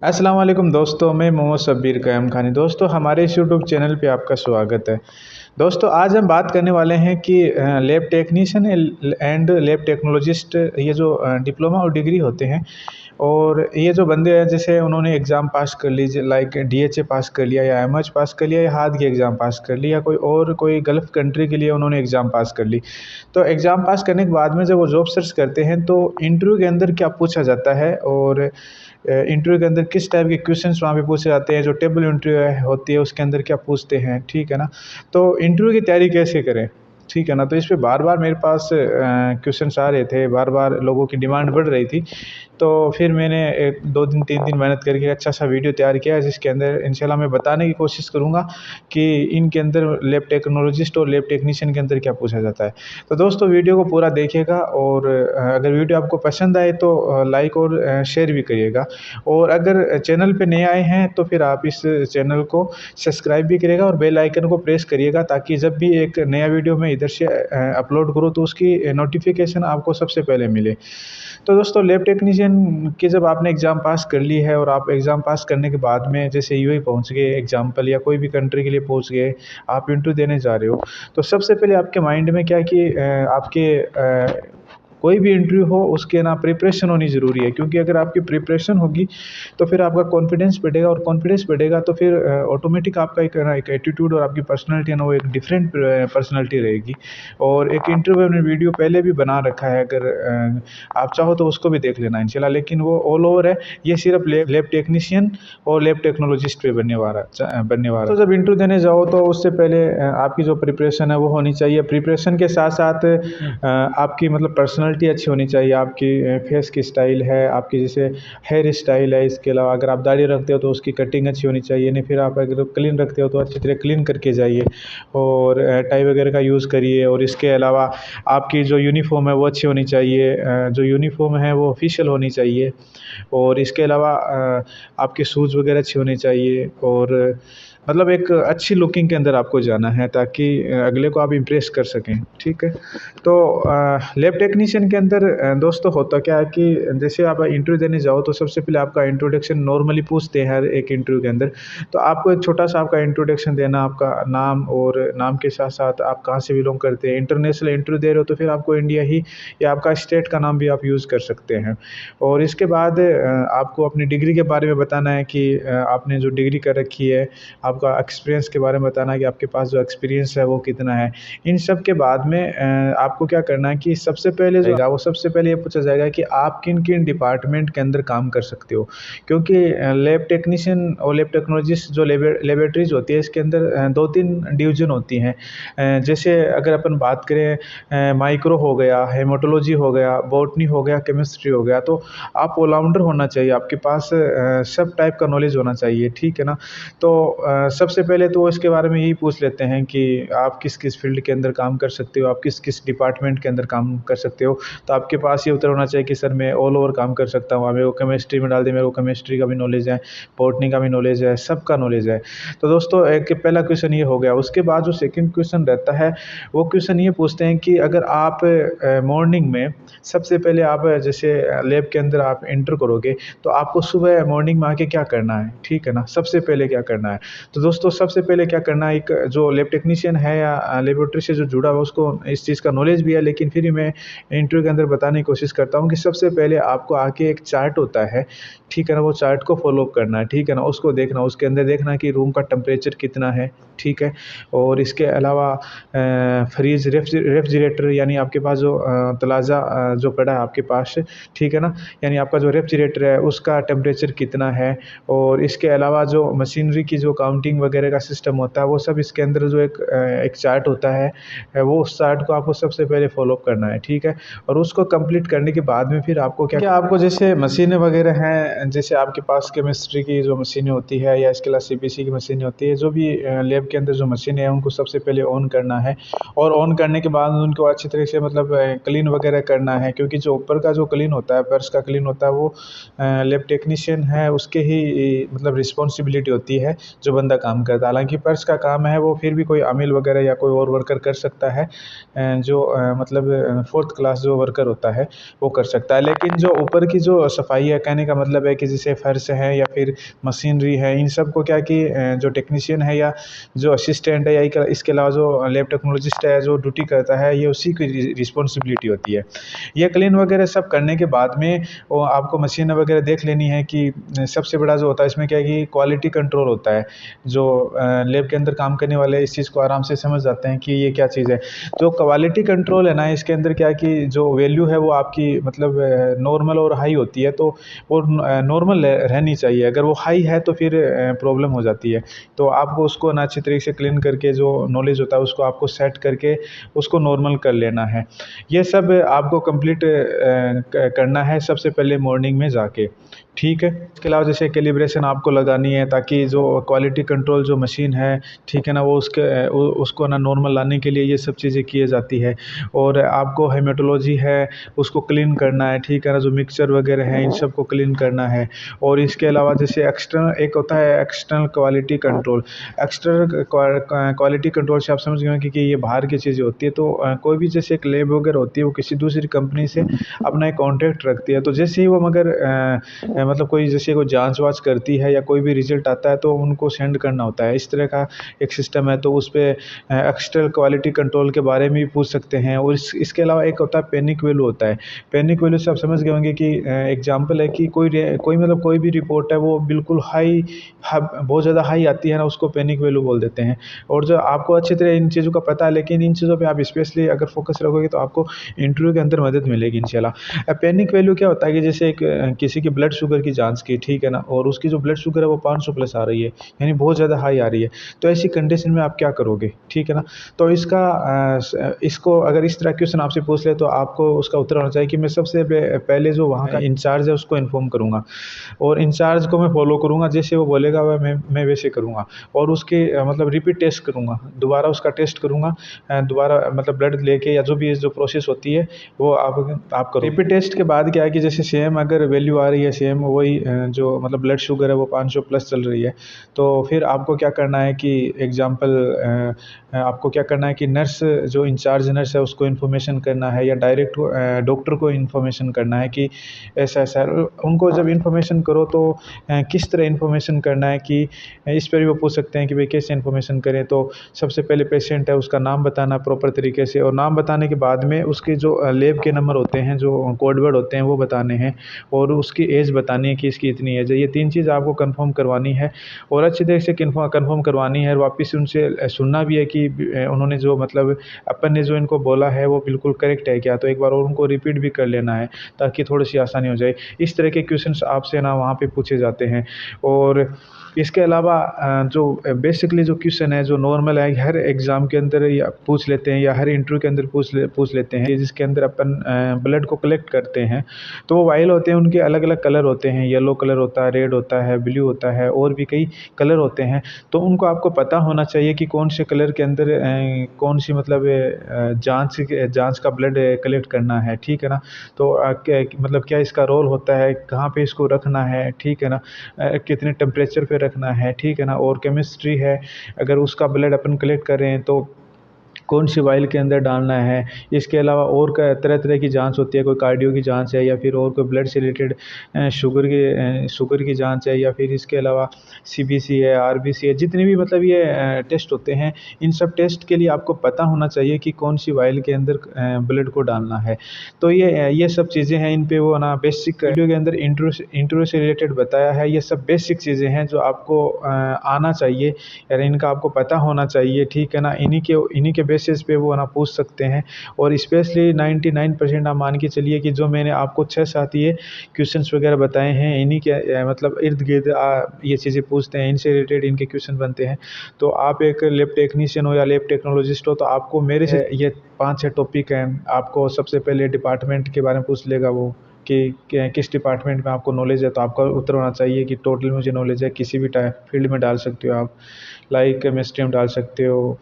अस्सलाम वालेकुम दोस्तों, मैं मोहम्मद शब्बीर क़याम खानी। दोस्तों, हमारे इस यूट्यूब चैनल पे आपका स्वागत है। दोस्तों, आज हम बात करने वाले हैं कि lab technician and lab technologist, ये जो डिप्लोमा और डिग्री होते हैं, और ये जो बंदे हैं जैसे उन्होंने एग्ज़ाम पास कर ली, लाइक डीएचए पास कर लिया या एमएच पास कर लिया या हाथ की एग्ज़ाम पास कर लिया, कोई गल्फ़ कंट्री के लिए उन्होंने एग्ज़ाम पास कर ली। तो एग्ज़ाम पास करने के बाद में जब वो जॉब सर्च करते हैं तो इंटरव्यू के अंदर क्या पूछा जाता है, और इंटरव्यू के अंदर किस टाइप के क्वेश्चंस वहाँ पे पूछे जाते हैं, जो टेबल इंटरव्यू होती है उसके अंदर क्या पूछते हैं, ठीक है ना। तो इंटरव्यू की तैयारी कैसे करें, ठीक है ना। तो इस पे बार-बार मेरे पास क्वेश्चंस आ रहे थे, बार-बार लोगों की डिमांड बढ़ रही थी। तो फिर मैंने 2 दिन 3 दिन मेहनत करके अच्छा सा वीडियो तैयार किया, जिसके अंदर इंशाल्लाह मैं बताने की कोशिश करूँगा कि इनके अंदर लैब टेक्नोलॉजिस्ट और लैब टेक्नीशियन के अंदर क्या पूछा जाता है। तो दोस्तों, वीडियो को पूरा देखिएगा, और अगर वीडियो आपको पसंद आए तो लाइक और शेयर भी करिएगा। और अगर चैनल पे नए आए हैं तो फिर आप इस चैनल को सब्सक्राइब भी करिएगा और बेल आइकन को प्रेस करिएगा, ताकि जब भी एक नया वीडियो मैं इधर से अपलोड करूँ तो उसकी नोटिफिकेशन आपको सबसे पहले मिले। तो दोस्तों, लैब टेक्नीशियन की जब आपने एग्ज़ाम पास कर ली है और आप एग्ज़ाम पास करने के बाद में जैसे यूएई पहुंच गए एग्ज़ाम्पल, या कोई भी कंट्री के लिए पहुंच गए, आप इंटरव्यू देने जा रहे हो, तो सबसे पहले आपके माइंड में क्या है कि कोई भी इंटरव्यू हो उसके ना प्रिपरेशन होनी ज़रूरी है, क्योंकि अगर आपकी प्रिपरेशन होगी तो फिर आपका कॉन्फिडेंस बढ़ेगा, और कॉन्फिडेंस बढ़ेगा तो फिर ऑटोमेटिक आपका एक एटीट्यूड और आपकी पर्सनैलिटी है ना, वो एक डिफरेंट पर्सनैलिटी रहेगी। और एक इंटरव्यू मैंने वीडियो पहले भी बना रखा है, अगर आप चाहो तो उसको भी देख लेना इंशाल्लाह, लेकिन वो ऑल ओवर है, ये सिर्फ लैब टेक्नीशियन और लैब टेक्नोलॉजिस्ट पे बनने वाला। तो जब इंटरव्यू देने जाओ तो उससे पहले आपकी जो प्रिपरेशन है वो होनी चाहिए। प्रिपरेशन के साथ साथ आपकी मतलब पर्सनैलिटी अच्छी होनी चाहिए, आपकी फेस की स्टाइल है, आपकी जैसे हेयर स्टाइल है, इसके अलावा अगर आप दाढ़ी रखते हो तो उसकी कटिंग अच्छी होनी चाहिए, नहीं फिर आप अगर क्लीन रखते हो तो अच्छी तरह क्लीन करके जाइए, और टाई वगैरह का यूज़ करिए। और इसके अलावा आपकी जो यूनिफ़ॉर्म है वो अच्छी होनी चाहिए, जो यूनिफ़ॉर्म है वो ऑफ़िशियल होनी चाहिए। और इसके अलावा आपके शूज़ वगैरह अच्छे होने चाहिए, और मतलब एक अच्छी लुकिंग के अंदर आपको जाना है, ताकि अगले को आप इम्प्रेस कर सकें, ठीक है। तो लैब टेक्नीशियन के अंदर दोस्तों होता क्या है कि जैसे आप इंटरव्यू देने जाओ तो सबसे पहले आपका इंट्रोडक्शन नॉर्मली पूछते हैं हर एक इंटरव्यू के अंदर। तो आपको एक छोटा सा आपका इंट्रोडक्शन देना, आपका नाम, और नाम के साथ साथ आप कहाँ से बिलोंग करते हैं। इंटरनेशनल इंटरव्यू दे रहे हो तो फिर आपको इंडिया ही या आपका स्टेट का नाम भी आप यूज़ कर सकते हैं। और इसके बाद आपको अपनी डिग्री के बारे में बताना है कि आपने जो डिग्री कर रखी है, आपका एक्सपीरियंस के बारे में बताना है कि आपके पास जो एक्सपीरियंस है वो कितना है। इन सब के बाद में आपको क्या करना है कि सबसे पहले ये पूछा जाएगा कि आप किन-किन डिपार्टमेंट के अंदर काम कर सकते हो। क्योंकि लैब टेक्नीशियन और लैब टेक्नोलॉजिस्ट जो लेबोरेटरीज़ होती है, इसके अंदर 2-3 डिवीज़न होती हैं। जैसे अगर अपन बात करें, माइक्रो हो गया, हेमेटोलॉजी हो गया, बॉटनी हो गया, केमिस्ट्री हो गया, तो आप ऑलराउंडर होना चाहिए, आपके पास सब टाइप का नॉलेज होना चाहिए, ठीक है ना। तो सबसे पहले तो इसके बारे में यही पूछ लेते हैं कि आप किस-किस फ़ील्ड के अंदर काम कर सकते हो, आप किस-किस डिपार्टमेंट के अंदर काम कर सकते हो। तो आपके पास ये उत्तर होना चाहिए कि सर मैं ऑल ओवर काम कर सकता हूँ। आप मेरे को केमिस्ट्री में डाल दें, मेरे को केमिस्ट्री का भी नॉलेज है, बॉटनी का भी नॉलेज है, सबका नॉलेज है। तो दोस्तों, एक पहला क्वेश्चन ये हो गया। उसके बाद जो सेकंड क्वेश्चन रहता है, वो क्वेश्चन ये पूछते हैं कि अगर आप मॉर्निंग में सबसे पहले आप जैसे लैब के अंदर आप एंटर करोगे, तो आपको सुबह मॉर्निंग में आके क्या करना है, ठीक है ना। सबसे पहले क्या करना है, तो दोस्तों सबसे पहले क्या करना है, एक जो लैब टेक्नीशियन है या लेबोरेटरी से जो जुड़ा हुआ उसको इस चीज़ का नॉलेज भी है, लेकिन फिर भी मैं इंटरव्यू के अंदर बताने की कोशिश करता हूँ कि सबसे पहले आपको आके एक चार्ट होता है, ठीक है ना, वो चार्ट को फॉलो करना है, ठीक है ना। उसको देखना, उसके अंदर देखना कि रूम का टेम्परेचर कितना है, ठीक है। और इसके अलावा फ्रीज रेफ्रिजरेटर, यानी आपके पास जो तलाज़ा जो पड़ा है आपके पास, ठीक है ना, यानी आपका जो रेफ्रिजरेटर है उसका टेम्परेचर कितना है। और इसके अलावा जो मशीनरी की जो काउंटिंग वगैरह का सिस्टम होता है, वो सब इसके अंदर जो एक चार्ट होता है, वो उस चार्ट को आपको सबसे पहले फॉलो करना है, ठीक है। और उसको कंप्लीट करने के बाद में फिर आपको क्या आपको जैसे मशीनें वगैरह हैं, जैसे आपके पास केमिस्ट्री की जो मशीनें होती है या इसके अलावा सीबीसी की मशीनें होती है, जो भी लैब के अंदर जो मशीनें हैं उनको सबसे पहले ऑन करना है। और ऑन करने के बाद उनको अच्छी तरह से मतलब क्लीन वगैरह करना है, क्योंकि जो ऊपर का जो क्लीन होता है, फर्श का क्लीन होता है, वो लैब टेक्नीशियन है उसके ही मतलब रिस्पॉन्सिबिलिटी होती है। जो बंदा काम करता है। हालाँकि पर्स का काम है वो फिर भी कोई आमिल वगैरह या कोई और वर्कर कर सकता है, जो मतलब 4th क्लास जो वर्कर होता है वो कर सकता है। लेकिन जो ऊपर की जो सफाई है, कहने का मतलब है कि जैसे फर्श है या फिर मशीनरी है, इन सब को क्या कि जो टेक्नीशियन है या जो असिस्टेंट है या इसके अलावा जो लैब टेक्नोलॉजिस्ट है जो ड्यूटी करता है, ये उसी की रिस्पॉन्सिबिलिटी होती है। ये क्लीन वगैरह सब करने के बाद में वो आपको मशीन वगैरह देख लेनी है कि सबसे बड़ा जो होता है इसमें क्या है कि क्वालिटी कंट्रोल होता है। जो लैब के अंदर काम करने वाले इस चीज़ को आराम से समझ जाते हैं कि ये क्या चीज़ है। जो क्वालिटी कंट्रोल है ना, इसके अंदर क्या है कि जो वैल्यू है वो आपकी मतलब नॉर्मल और हाई होती है, तो वो नॉर्मल रहनी चाहिए। अगर वो हाई है तो फिर प्रॉब्लम हो जाती है। तो आपको उसको ना अच्छी तरीके से क्लीन करके जो नॉलेज होता है उसको आपको सेट करके उसको नॉर्मल कर लेना है। ये सब आपको कंप्लीट करना है सबसे पहले मॉर्निंग में जाके, ठीक है। इसके अलावा जैसे कैलिब्रेशन आपको लगानी है ताकि जो क्वालिटी कंट्रोल जो मशीन है, ठीक है ना, वो उसको ना नॉर्मल लाने के लिए ये सब चीज़ें की जाती है। और आपको हेमेटोलॉजी है उसको क्लीन करना है, ठीक है ना, जो मिक्सचर वगैरह है इन सब को क्लीन करना है। और इसके अलावा जैसे एक्सटर्नल एक होता है external quality control. External quality control से आप समझ गए कि ये बाहर की चीज़ें होती है। तो कोई भी जैसे एक लैब वगैरह होती है वो किसी दूसरी कंपनी से अपना एक कॉन्ट्रैक्ट रखती है। तो जैसे ही वो मगर मतलब कोई जैसे कोई जाँच वाँच करती है या कोई भी रिज़ल्ट आता है तो उनको सेंड करना होता है। इस तरह का एक सिस्टम है। तो उस पे एक्सटर्नल क्वालिटी कंट्रोल के बारे में भी पूछ सकते हैं। और इसके अलावा एक होता है पैनिक वैल्यू होता है। पैनिक वैल्यू से आप समझ गए होंगे कि एग्जांपल है कि कोई मतलब कोई भी रिपोर्ट है वो बिल्कुल बहुत ज़्यादा हाई आती है ना, उसको पैनिक वैल्यू बोल देते हैं। और जो आपको अच्छी तरह इन चीज़ों का पता है, लेकिन इन चीज़ों पे आप स्पेशली अगर फोकस रखोगे तो आपको इंटरव्यू के अंदर मदद मिलेगी इंशाल्लाह। पैनिक वैल्यू क्या होता है कि जैसे किसी की ब्लड शुगर की जांच की, ठीक है ना, और उसकी जो ब्लड शुगर है वो 500 प्लस आ रही है, यानी बहुत ज़्यादा हाई आ रही है। तो ऐसी कंडीशन में आप क्या करोगे, ठीक है ना। तो इसको अगर इस तरह क्वेश्चन आपसे पूछ ले तो आपको उसका उत्तर होना चाहिए कि मैं सबसे पहले जो वहाँ का इंचार्ज है उसको इन्फॉर्म करूँगा और इंचार्ज को मैं फॉलो करूँगा, जैसे वो बोलेगा वह मैं वैसे करूँगा। और उसके मतलब रिपीट टेस्ट करूँगा, दोबारा उसका टेस्ट करूँगा, दोबारा मतलब ब्लड लेके या जो भी जो प्रोसेस होती है वो आप करो। रिपीट टेस्ट के बाद क्या है कि जैसे सेम अगर वैल्यू आ रही है, सेम वही जो मतलब ब्लड शुगर है वो 500 प्लस चल रही है, तो फिर आपको क्या करना है कि एग्जाम्पल आपको क्या करना है कि नर्स जो इंचार्ज नर्स है उसको इन्फॉर्मेशन करना है या डायरेक्ट डॉक्टर को इन्फॉर्मेशन करना है कि ऐसा ऐसा है। उनको जब इन्फॉर्मेशन करो तो किस तरह इन्फॉर्मेशन करना है कि इस पर भी वो पूछ सकते हैं कि भाई कैसे इन्फॉर्मेशन करें। तो सबसे पहले पेशेंट है उसका नाम बताना प्रॉपर तरीके से, और नाम बताने के बाद में उसके जो लैब के नंबर होते हैं, जो कोड वर्ड होते हैं वो बताने हैं, और उसकी एज बतानी है कि इसकी इतनी एज है। ये 3 चीज़ आपको कंफर्म करवानी है और अच्छी तरह से कंफर्म करवानी है, और वापस उनसे सुनना भी है कि उन्होंने जो मतलब अपन ने जो इनको बोला है वो बिल्कुल करेक्ट है क्या। तो एक बार और उनको रिपीट भी कर लेना है ताकि थोड़ी सी आसानी हो जाए। इस तरह के क्वेश्चंस आपसे ना वहाँ पे पूछे जाते हैं। और इसके अलावा जो बेसिकली जो क्वेश्चन है जो नॉर्मल है हर एग्ज़ाम के अंदर या पूछ लेते हैं या हर इंटरव्यू के अंदर पूछ लेते हैं, जिसके अंदर अपन ब्लड को कलेक्ट करते हैं। तो वो वाइल होते हैं, उनके अलग अलग कलर होते हैं, येलो कलर होता है, रेड होता है, ब्लू होता है, और भी कई कलर होते हैं। तो उनको आपको पता होना चाहिए कि कौन से कलर के अंदर कौन सी मतलब जांच का ब्लड कलेक्ट करना है, ठीक है ना। तो मतलब क्या इसका रोल होता है, कहाँ पे इसको रखना है, ठीक है ना, कितने टेम्परेचर पे रखना है, ठीक है ना। और केमिस्ट्री है, अगर उसका ब्लड अपन कलेक्ट कर रहे हैं तो कौन सी वाइल के अंदर डालना है। इसके अलावा और तरह तरह की जांच होती है, कोई कार्डियो की जांच है या फिर और कोई ब्लड से रिलेटेड शुगर की जांच है, या फिर इसके अलावा सीबीसी है, आरबीसी है, जितने भी मतलब ये टेस्ट होते हैं, इन सब टेस्ट के लिए आपको पता होना चाहिए कि कौन सी वाइल के अंदर ब्लड को डालना है। तो ये सब चीज़ें हैं, इन पे वो ना बेसिक वीडियो के अंदर इंटरव्यू से रिलेटेड बताया है। ये सब बेसिक चीज़ें हैं जो आपको आना चाहिए, यानी इनका आपको पता होना चाहिए, ठीक है ना। इन्हीं के बेसिस पे वो ना पूछ सकते हैं। और स्पेशली 99% आप मान के चलिए कि जो मैंने आपको 6-7 ये क्वेश्चंस वगैरह बताए हैं, इन्हीं के मतलब इर्द गिर्द ये चीज़ें पूछते हैं, इनसे रिलेटेड इनके क्वेश्चन बनते हैं। तो आप एक लैब टेक्नीशियन हो या लैब टेक्नोलॉजिस्ट हो तो आपको मेरे से ये 5-6 टॉपिक हैं। आपको सबसे पहले डिपार्टमेंट के बारे में पूछ लेगा वो कि किस डिपार्टमेंट में आपको नॉलेज है, तो आपका उत्तर होना चाहिए कि टोटल मुझे नॉलेज है, किसी भी फील्ड में डाल सकते हो आप, लाइक केमिस्ट्री में डाल सकते हो,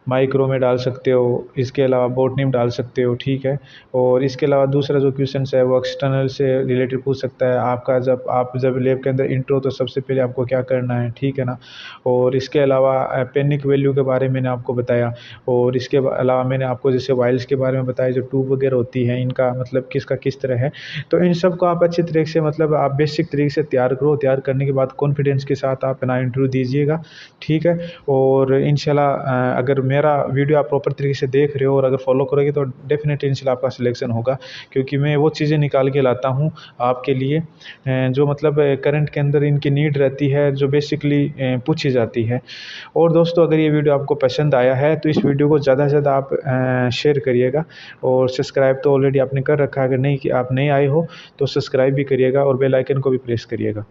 माइक्रो में डाल सकते हो, इसके अलावा बॉटनी में डाल सकते हो, ठीक है। और इसके अलावा दूसरा जो क्वेश्चन है वो एक्सटर्नल से रिलेटेड पूछ सकता है आपका, जब लैब के अंदर इंट्रो, तो सबसे पहले आपको क्या करना है, ठीक है ना। और इसके अलावा पेनिक वैल्यू के बारे में मैंने आपको बताया, और इसके अलावा मैंने आपको जैसे वाइल्स के बारे में बताया, जो ट्यूब वगैरह होती है इनका मतलब किसका किस तरह है। तो इन सब को आप अच्छी तरीके से मतलब आप बेसिक तरीके से तैयार करो, तैयार करने के बाद कॉन्फिडेंस के साथ आप ना इंटरव्यू दीजिएगा, ठीक है। और इंशाल्लाह अगर मेरा वीडियो आप प्रॉपर तरीके से देख रहे हो और अगर फॉलो करोगे तो डेफिनेटली इंशाल्लाह आपका सिलेक्शन होगा, क्योंकि मैं वो चीज़ें निकाल के लाता हूँ आपके लिए जो मतलब करंट के अंदर इनकी नीड रहती है, जो बेसिकली पूछी जाती है। और दोस्तों, अगर ये वीडियो आपको पसंद आया है तो इस वीडियो को ज़्यादा से ज़्यादा आप शेयर करिएगा, और सब्सक्राइब तो ऑलरेडी आपने कर रखा है, अगर नहीं कि आप नए आए हो तो सब्सक्राइब भी करिएगा और बेल आइकन को भी प्रेस करिएगा।